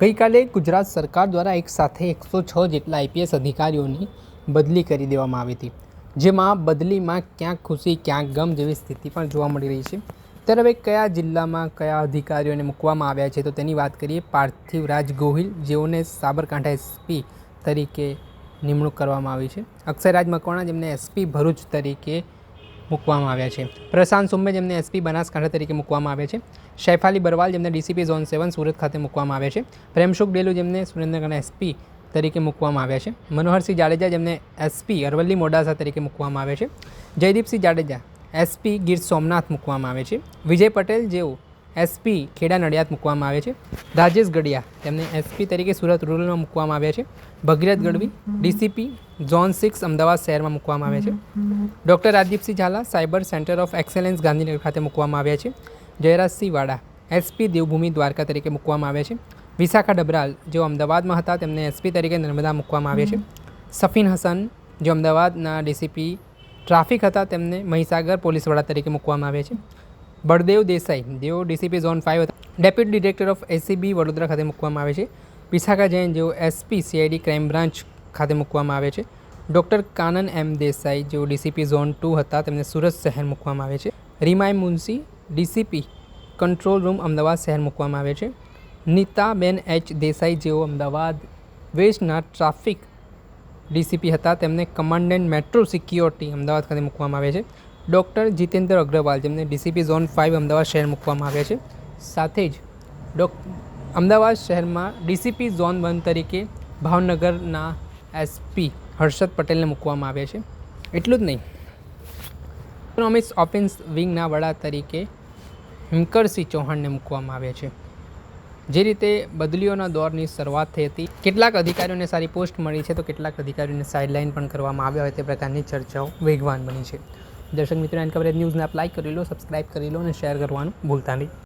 ગઈકાલે ગુજરાત સરકાર દ્વારા એક સાથે 106 જેટલા આઈપીએસ અધિકારીઓની બદલી કરી દેવામાં આવી હતી, જેમાં બદલીમાં ક્યાંક ખુશી ક્યાંક ગમ જેવી સ્થિતિ પણ જોવા મળી રહી છે। ત્યારે હવે કયા જિલ્લામાં કયા અધિકારીઓને મૂકવામાં આવ્યા છે તો તેની વાત કરીએ। પાર્થિવરાજ ગોહિલ, જેઓને સાબરકાંઠા એસપી તરીકે નિમણૂક કરવામાં આવી છે। અક્ષયરાજ મકવાણા, જેમને એસપી ભરૂચ તરીકે મૂકવામાં આવ્યા છે। પ્રશાંત સુંબે, જેમને એસપી બનાસકાંઠા તરીકે મૂકવામાં આવ્યા છે। શૈફાલી બરવાલ, જેમને ડીસીપી ઝોન 7 સુરત ખાતે મૂકવામાં આવ્યા છે। પ્રેમસુખ ડેલુ, જેમને સુરેન્દ્રનગરના એસપી તરીકે મૂકવામાં આવ્યા છે। મનોહરસિંહ જાડેજા, જેમને એસપી અરવલ્લી મોડાસા તરીકે મૂકવામાં આવ્યા છે। જયદીપસિંહ જાડેજા, એસપી ગીર સોમનાથ મૂકવામાં આવે છે। વિજય પટેલ, જેઓ એસપી ખેડા નડિયાદ મૂકવામાં આવે છે। રાજેશ ગઢિયા, તેમને એસપી તરીકે સુરત રૂરલમાં મૂકવામાં આવ્યા છે। ભગીરથ ગઢવી, ડીસીપી ઝોન 6 અમદાવાદ શહેરમાં મૂકવામાં આવ્યા છે। Doctor Rajdeepsinh Jhala, cyber centre of excellence Gandhinagar ખાતે મૂકવામાં આવ્યા છે। જયરાજસિંહ વાડા, એસપી દેવભૂમિ દ્વારકા તરીકે મૂકવામાં આવ્યા છે। વિશાખા ડબરાલ, જેઓ અમદાવાદમાં હતા, તેમને એસપી તરીકે નર્મદા મૂકવામાં આવ્યા છે। સફીન હસન, જેઓ અમદાવાદના ડીસીપી ટ્રાફિક હતા, તેમને મહીસાગર પોલીસ વડા તરીકે મૂકવામાં આવ્યા છે। બળદેવ દેસાઈ, જેઓ ડીસીપી ઝોન 5 હતા, deputy director of ACB Vadodara ખાતે મૂકવામાં આવે છે। વિશાખા જૈન, જેઓ એસપી સીઆઈડી ક્રાઇમ બ્રાન્ચ ખાતે મૂકવામાં આવે છે। ડૉક્ટર કાનન એમ દેસાઈ, જેઓ ડીસીપી ઝોન 2 હતા, તેમને સુરત શહેર મૂકવામાં આવે છે। રીમાય Munshi, DCP control room Ahmedabad શહેર મૂકવામાં આવે છે। નીતાબેન એચ દેસાઈ, જેઓ અમદાવાદ વેસ્ટના ટ્રાફિક ડીસીપી હતા, તેમને કમાન્ડન્ટ મેટ્રો સિક્યોરિટી અમદાવાદ ખાતે મૂકવામાં આવે છે। ડૉક્ટર જીતેન્દ્ર અગ્રવાલ, જેમને ડીસીપી ઝોન 5 અમદાવાદ શહેર મૂકવામાં આવ્યા છે। સાથે જ અમદાવાદ શહેરમાં ડીસીપી ઝોન 1 તરીકે ભાવનગરના એસપી હર્ષદ પટેલને મૂકવામાં આવ્યા છે। એટલું જ નહીં, ઇકોનોમિક્સ ઓફેન્સ વિંગના વડા તરીકે હિમકરસિંહ ચૌહાણને મૂકવામાં આવ્યા છે। જે રીતે બદલીઓના દોરની શરૂઆત થઈ હતી, કેટલાક અધિકારીઓને સારી પોસ્ટ મળી છે તો કેટલાક અધિકારીઓને સાઇડલાઇન પણ કરવામાં આવ્યા હોય તે પ્રકારની ચર્ચાઓ વેગવાન બની છે। દર્શક મિત્રો, એન કવરેજ ન્યૂઝને આપ લાઇક કરી લો, સબસ્ક્રાઇબ કરી લો અને શેર કરવાનું ભૂલતા નહીં।